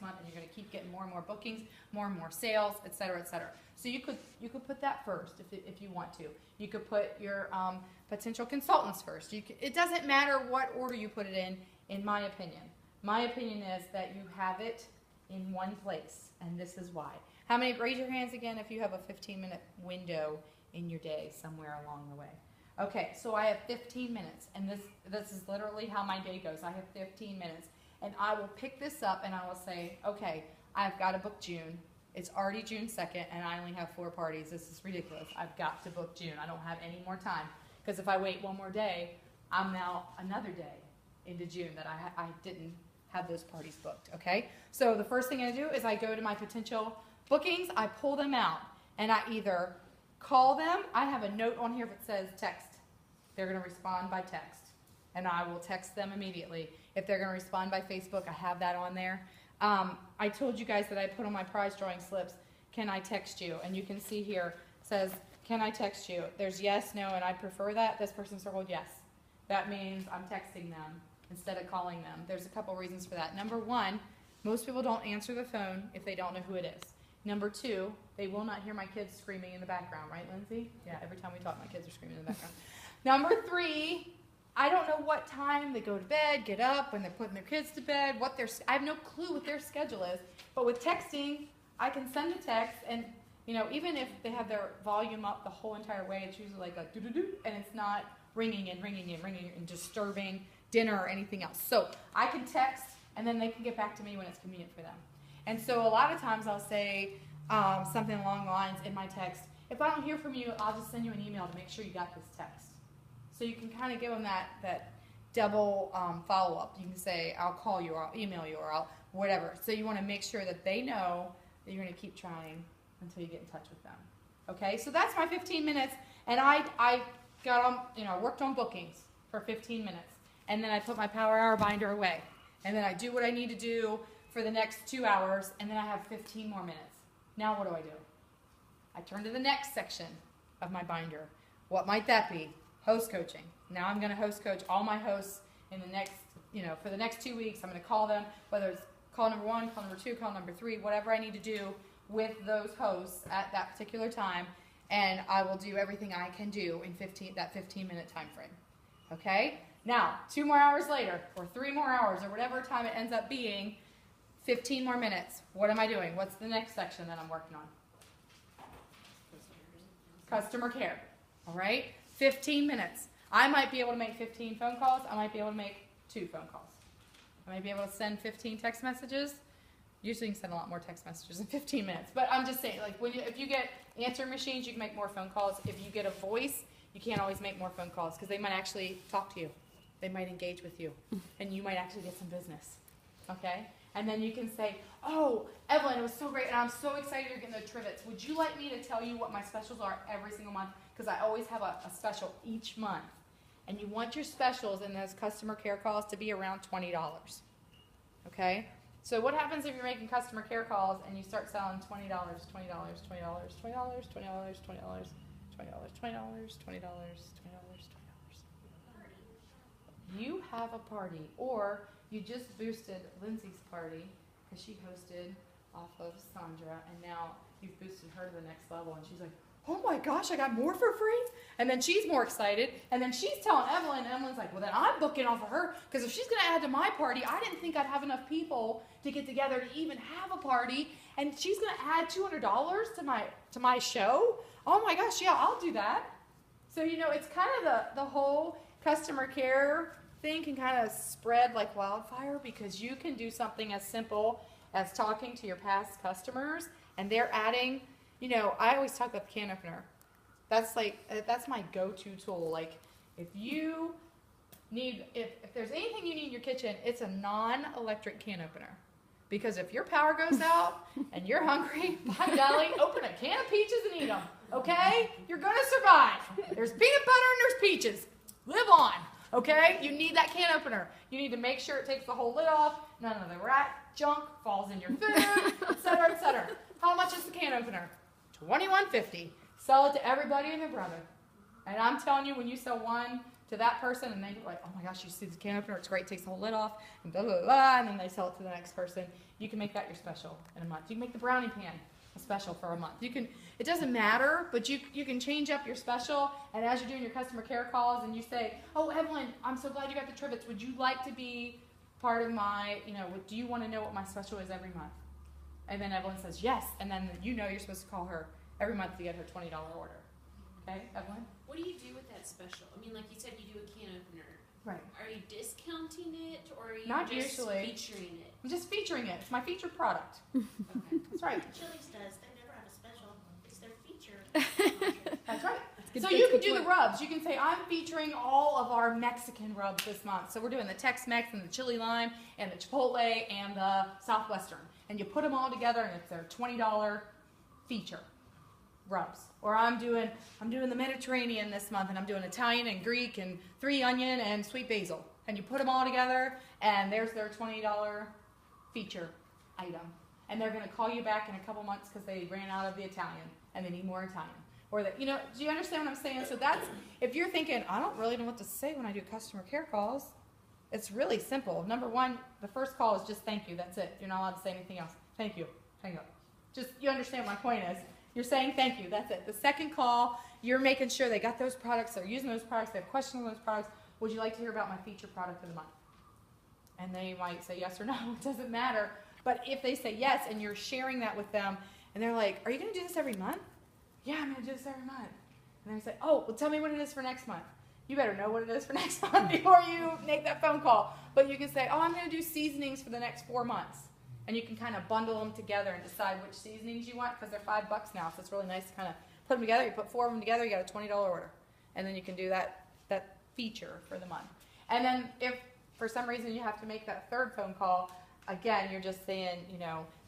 month, and you're going to keep getting more and more bookings, more and more sales, et cetera, et cetera. So you could put that first if you want to. You could put your potential consultants first. It doesn't matter what order you put it in my opinion. My opinion is that you have it in one place, and this is why. How many, raise your hands again if you have a 15-minute window in your day somewhere along the way. Okay, so I have 15 minutes, and this is literally how my day goes. I have 15 minutes, and I will pick this up, and I will say, okay, I've got to book June. It's already June 2nd, and I only have 4 parties. This is ridiculous. I've got to book June. I don't have any more time, because if I wait one more day, I'm now another day into June that I didn't have those parties booked, okay? So the first thing I do is I go to my potential bookings, I pull them out, and I either call them. I have a note on here that says text. They're going to respond by text, and I will text them immediately. If they're going to respond by Facebook, I have that on there. I told you guys that I put on my prize drawing slips, can I text you? And you can see here, it says, can I text you? There's yes, no, and I prefer that. This person circled yes. That means I'm texting them instead of calling them. There's a couple reasons for that. Number one, most people don't answer the phone if they don't know who it is. Number two, they will not hear my kids screaming in the background, right, Lindsay? Yeah, every time we talk, my kids are screaming in the background. Number three, I don't know what time they go to bed, get up, when they're putting their kids to bed, I have no clue what their schedule is. But with texting, I can send a text, and even if they have their volume up the whole entire way, it's usually like a doo-doo-doo, and it's not ringing and disturbing dinner or anything else. So I can text, and then they can get back to me when it's convenient for them. And so a lot of times I'll say something along the lines in my text, if I don't hear from you, I'll just send you an email to make sure you got this text. So you can kind of give them that double follow-up. You can say, I'll call you, or I'll email you, or I'll whatever. So you want to make sure that they know that you're going to keep trying until you get in touch with them. Okay, so that's my 15 minutes, and I got on, worked on bookings for 15 minutes, and then I put my Power Hour binder away, and then I do what I need to do for the next 2 hours, and then I have 15 more minutes. Now what do? I turn to the next section of my binder. What might that be? Host coaching. Now I'm going to host coach all my hosts in the next, for the next 2 weeks. I'm going to call them, whether it's call number 1, call number 2, call number 3, whatever I need to do with those hosts at that particular time, and I will do everything I can do in that 15-minute time frame. Okay? Now, 2 more hours later, or 3 more hours, or whatever time it ends up being, 15 more minutes. What am I doing? What's the next section that I'm working on? Customer care. All right? 15 minutes. I might be able to make 15 phone calls. I might be able to make 2 phone calls. I might be able to send 15 text messages. Usually you can send a lot more text messages in 15 minutes. But I'm just saying, like, if you get answering machines, you can make more phone calls. If you get a voice, you can't always make more phone calls because they might actually talk to you. They might engage with you. And you might actually get some business. Okay? And then you can say, oh, Evelyn, it was so great, and I'm so excited you're getting the Trivets. Would you like me to tell you what my specials are every single month? Because I always have a special each month. And you want your specials in those customer care calls to be around $20. Okay? So what happens if you're making customer care calls and you start selling $20, $20, $20, $20, $20, $20, $20, $20, $20, $20, $20, $20? You have a party, or you just boosted Lindsay's party because she hosted off of Sandra, and now you've boosted her to the next level, and she's like, oh my gosh, I got more for free? And then she's more excited, and then she's telling Evelyn, and Evelyn's like, well, then I'm booking off of her, because if she's going to add to my party, I didn't think I'd have enough people to get together to even have a party, and she's going to add $200 to my show? Oh my gosh, yeah, I'll do that. So, it's kind of the whole customer care thing can kind of spread like wildfire, because you can do something as simple as talking to your past customers, and they're adding, I always talk about the can opener. That's my go-to tool. Like, if there's anything you need in your kitchen, it's a non-electric can opener. Because if your power goes out and you're hungry, by golly, open a can of peaches and eat them. Okay? You're going to survive. There's peanut butter and there's peaches. Live on. Okay? You need that can opener. You need to make sure it takes the whole lid off. None of the rat junk falls in your food, etc., etc. How much is the can opener? $21.50. Sell it to everybody and their brother. And I'm telling you, when you sell 1, to that person, and they're like, oh my gosh, you see the can opener, it's great, takes the whole lid off, and blah, blah, blah, and then they sell it to the next person. You can make that your special in a month. You can make the brownie pan a special for a month. You can, it doesn't matter, but you can change up your special, and as you're doing your customer care calls, and you say, oh, Evelyn, I'm so glad you got the Trivets. Would you like to be part of my, do you want to know what my special is every month? And then Evelyn says yes, and then you're supposed to call her every month to get her $20 order. Okay, Evelyn? What do you do with that special? I mean, like you said, you do a can opener. Right. Are you discounting it, or are you Not just usually. featuring it? I'm just featuring it. It's my featured product. Okay. That's right. Chili's does. They never have a special. It's their feature. That's right. Good- So good- you good can do the point. rubs. You can say, I'm featuring all of our Mexican rubs this month. So we're doing the Tex-Mex and the chili lime and the Chipotle and the Southwestern. And you put them all together and it's their $20 feature rubs. Or I'm doing the Mediterranean this month, and I'm doing Italian and Greek and 3 onion and sweet basil. And you put them all together, and there's their $20 feature item. And they're going to call you back in a couple months because they ran out of the Italian and they need more Italian. Or that, do you understand what I'm saying? So that's, if you're thinking, I don't really know what to say when I do customer care calls, it's really simple. Number one, the first call is just thank you. That's it. You're not allowed to say anything else. Thank you. Hang up. Just, you understand what my point is. You're saying thank you. That's it. The second call, you're making sure they got those products, they're using those products, they have questions on those products. Would you like to hear about my featured product of the month? And they might say yes or no. It doesn't matter. But if they say yes and you're sharing that with them, and they're like, are you going to do this every month? Yeah, I'm going to do this every month. And they say, oh, well, tell me what it is for next month. You better know what it is for next month before you make that phone call. But you can say, oh, I'm going to do seasonings for the next 4 months. And you can kind of bundle them together and decide which seasonings you want, because they're $5 now. So it's really nice to kind of put them together. You put 4 of them together, you got a $20 order. And then you can do that feature for the month. And then if for some reason you have to make that third phone call, again, you're just saying,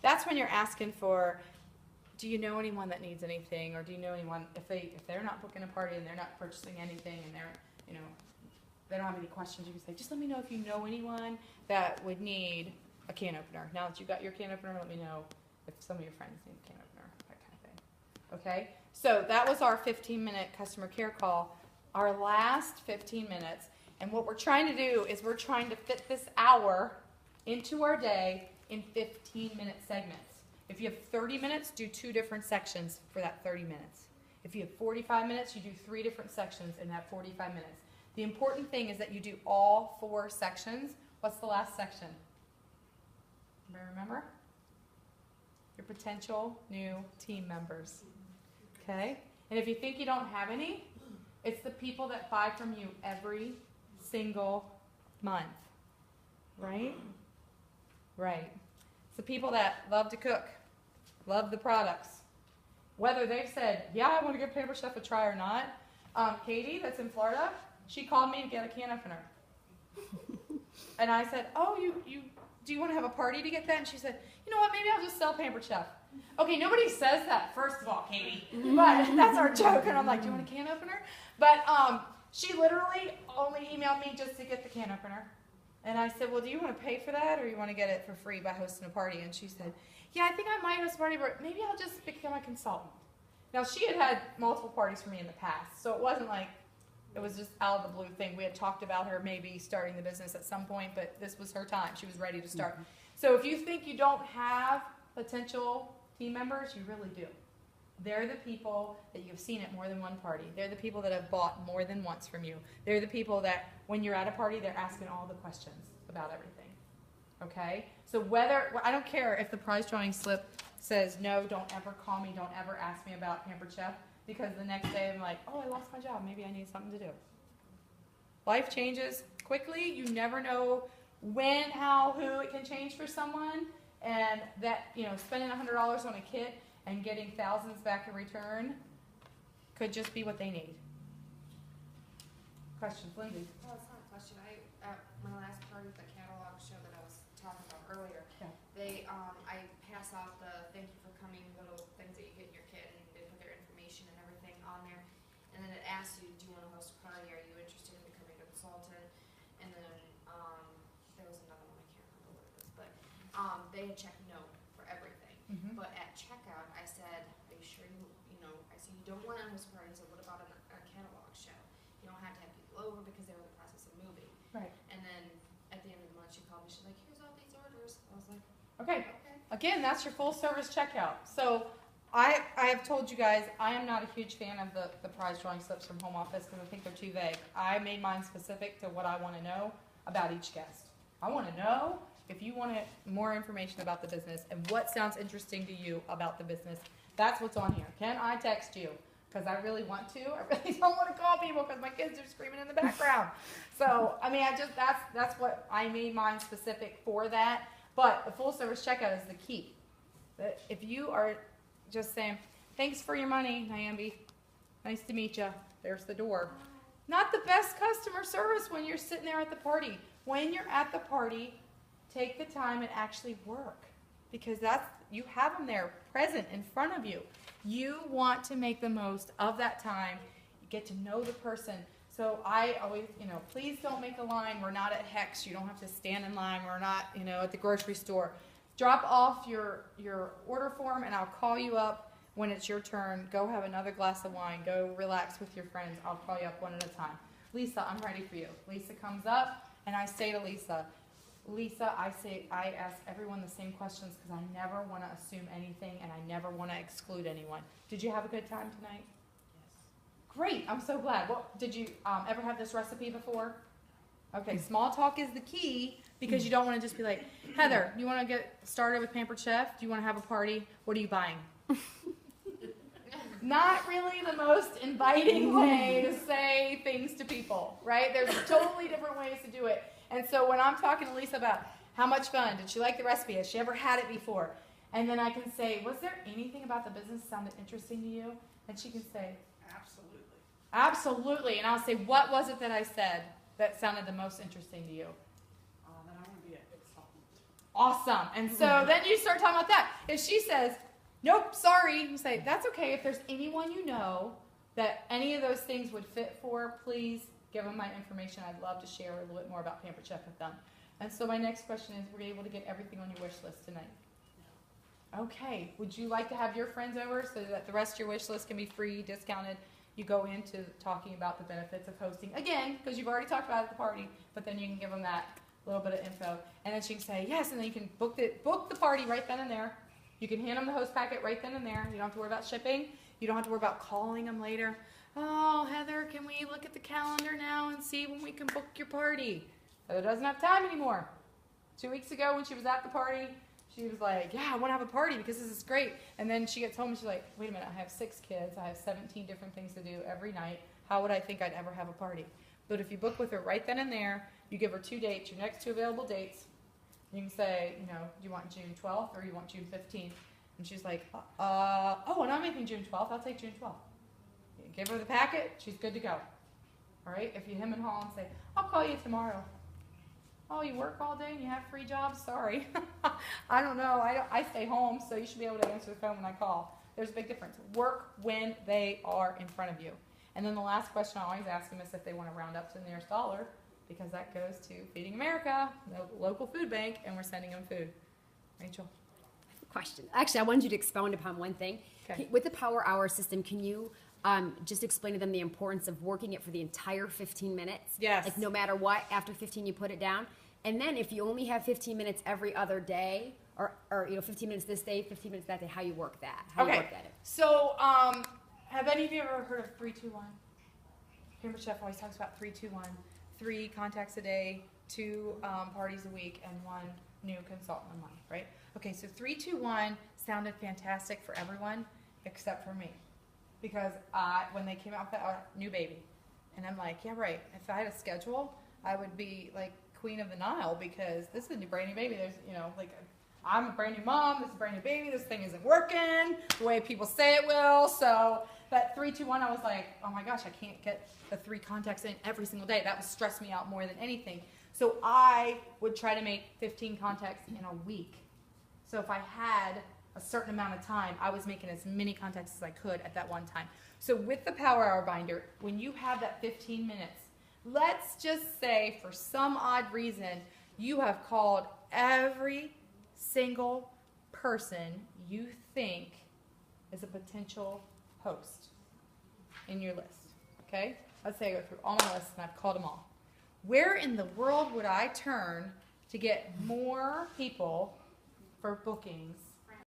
that's when you're asking for, do you know anyone that needs anything? Or do you know anyone, if they're not booking a party and they're not purchasing anything and they're, they don't have any questions, you can say, just let me know if you know anyone that would need a can opener. Now that you got your can opener, let me know if some of your friends need a can opener, that kind of thing. Okay? So that was our 15-minute customer care call, our last 15 minutes. And what we're trying to do is we're trying to fit this hour into our day in 15-minute segments. If you have 30 minutes, do 2 different sections for that 30 minutes. If you have 45 minutes, you do 3 different sections in that 45 minutes. The important thing is that you do all 4 sections. What's the last section? Anybody remember? Your potential new team members. Okay? And if you think you don't have any, it's the people that buy from you every single month. Right? Right. It's the people that love to cook, love the products. Whether they've said, yeah, I want to give Pampered Chef a try or not. Katie, that's in Florida, she called me to get a can opener. And I said, oh, do you want to have a party to get that? And she said, you know what, maybe I'll just sell Pampered Chef. Okay, nobody says that, first of all, Katie. But that's our joke. And I'm like, do you want a can opener? But she literally only emailed me just to get the can opener. And I said, well, do you want to pay for that, or you want to get it for free by hosting a party? And she said, yeah, I think I might host a party, but maybe I'll just become a consultant. Now, she had multiple parties for me in the past, so it wasn't like it was just out of the blue thing. We had talked about her maybe starting the business at some point, but this was her time. She was ready to start. So if you think you don't have potential team members, you really do. They're the people that you've seen at more than one party. They're the people that have bought more than once from you. They're the people that, when you're at a party, they're asking all the questions about everything. Okay? So I don't care if the prize drawing slip says, no, don't ever call me, don't ever ask me about Pampered Chef, because the next day I'm like, oh, I lost my job. Maybe I need something to do. Life changes quickly. You never know when, how, who it can change for someone. And that, spending $100 on a kit and getting thousands back in return could just be what they need. Questions, Lindsay? Well, it's not a question. At my last party at the catalog show that I was talking about earlier, Yeah. I pass out the thank you for coming little things that you get in your kit, and they put their information and everything on there. And then it asks you, do you want to host a party? Are you interested in becoming a consultant? And then there was another one, I can't remember what it was, but they had checked no for everything. Mm-hmm. But at checkout, I said, are you sure I said, you don't want to host a party. I said, what about a catalog show? You don't have to have people. over because they were in the process of moving. Right. And then at the end of the month, she called me. She's like, "Here's all these orders." I was like, Okay. "Okay." Again, that's your full service checkout. So I have told you guys I am not a huge fan of the prize drawing slips from home office because I think they're too vague. I made mine specific to what I want to know about each guest. I want to know if you want more information about the business and what sounds interesting to you about the business. That's what's on here. Can I text you? Because I really want to. I really don't want to call people because my kids are screaming in the background. So, I mean, that's what I made mine specific for that. But the full service checkout is the key. That if you are just saying, "Thanks for your money, Nyambi. Nice to meet you." There's the door. Not the best customer service when you're sitting there at the party. When you're at the party, take the time and actually work. Because you have them there present in front of you. You want to make the most of that time. You get to know the person. So I always, please don't make a line. We're not at Hex. You don't have to stand in line. We're not, at the grocery store. Drop off your order form and I'll call you up when it's your turn. Go have another glass of wine. Go relax with your friends. I'll call you up one at a time. "Lisa, I'm ready for you." Lisa comes up and I say to Lisa, I ask everyone the same questions because I never want to assume anything and I never want to exclude anyone. "Did you have a good time tonight?" Yes. Great, I'm so glad. Well, did you ever have this recipe before? Okay, small talk is the key because you don't want to just be like, "Heather, you want to get started with Pampered Chef? Do you want to have a party? What are you buying?" Not really the most inviting way to say things to people, right? There's totally different ways to do it. And so when I'm talking to Lisa about how much fun, did she like the recipe, has she ever had it before? And then I can say, "Was there anything about the business that sounded interesting to you?" And she can say, Absolutely. "Absolutely." And I'll say, "What was it that I said that sounded the most interesting to you?" Then I want to be a consultant. Awesome. And so then you start talking about that. If she says, "Nope, sorry," you say, "That's okay. If there's anyone you know that any of those things would fit for, please give them my information. I'd love to share a little bit more about Pampered Chef with them." And so my next question is, were you able to get everything on your wish list tonight? Okay. Would you like to have your friends over so that the rest of your wish list can be free, discounted? You go into talking about the benefits of hosting, again, because you've already talked about it at the party, but then you can give them that little bit of info. And then she can say, yes, and then you can book the party right then and there. You can hand them the host packet right then and there. You don't have to worry about shipping. You don't have to worry about calling them later. "Oh, Heather, can we look at the calendar now and see when we can book your party?" Heather doesn't have time anymore. 2 weeks ago when she was at the party, she was like, "Yeah, I want to have a party because this is great." And then she gets home and she's like, "Wait a minute, I have 6 kids. I have 17 different things to do every night. How would I think I'd ever have a party?" But if you book with her right then and there, you give her 2 dates, your next 2 available dates. You can say, do you want June 12th or you want June 15th? And she's like, "Oh, and I'm making June 12th. I'll take June 12th." You give her the packet, she's good to go. All right? If you hem and haw and say, "I'll call you tomorrow." "Oh, you work all day and you have free jobs? Sorry." "I don't know. I stay home, so you should be able to answer the phone when I call." There's a big difference. Work when they are in front of you. And then the last question I always ask them is if they want to round up to the nearest dollar, because that goes to Feeding America, the local food bank, and we're sending them food. Rachel? Question. Actually, I wanted you to expound upon one thing. Okay. With the Power Hour system, can you just explain to them the importance of working it for the entire 15 minutes? Yes. Like no matter what, after 15 you put it down. And then if you only have 15 minutes every other day, or 15 minutes this day, 15 minutes that day, how you work that? How you work that in? So, have any of you ever heard of 3-2-1? Pampered Chef always talks about 3-2-1. 3 contacts a day, 2 parties a week, and 1 new consultant a month, right? Okay, so 3-2-1 sounded fantastic for everyone except for me. Because when they came out with our new baby, and I'm like, yeah, right, if I had a schedule, I would be like Queen of the Nile because this is a brand new baby. There's, I'm a brand new mom, this is a brand new baby, this thing isn't working the way people say it will. So that 3-2-1, I was like, oh my gosh, I can't get the 3 contacts in every single day. That would stress me out more than anything. So I would try to make 15 contacts in a week. So if I had a certain amount of time, I was making as many contacts as I could at that one time. So with the Power Hour binder, when you have that 15 minutes, let's just say for some odd reason, you have called every single person you think is a potential host in your list, okay? let's say I go through all my lists and I've called them all. Where in the world would I turn to get more people for bookings